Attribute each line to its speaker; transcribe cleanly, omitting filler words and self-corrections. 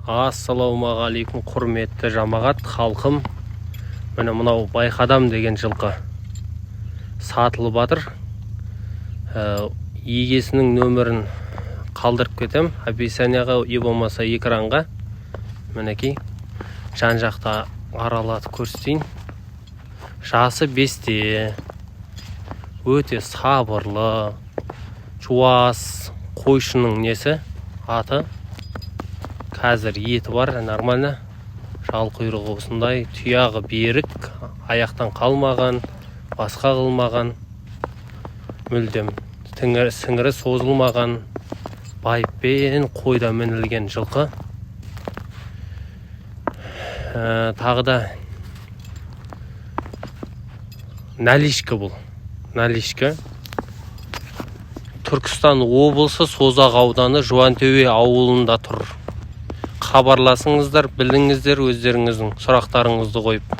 Speaker 1: Ассалаумағалейкум, құрметті жамағат халқым. Міне мынау байқадам деген жылқы сатылып жатыр. Егесінің нөмірін қалдырып кетем описанияға, е болмаса экранға. Мінекей жан жақта аралатып көрсетейін. Жасы 5-те, өте сабырлы, жуас қойшының несі, аты. Қазір еті бар, нормально. Жал құйрығы осындай, тұяғы берік, аяқтан қалмаған, басқа қылмаған, мүлдем сіңірі созылмаған, байыппен қойда мінілген жылқы. Тағы да налишкі бұл. Налишкі. Түркістан облысы Созақ ауданы Жуантөбе ауылында тұр. Хабарласыңыздар, біліңіздер, өздеріңіздің сұрақтарыңызды қойып.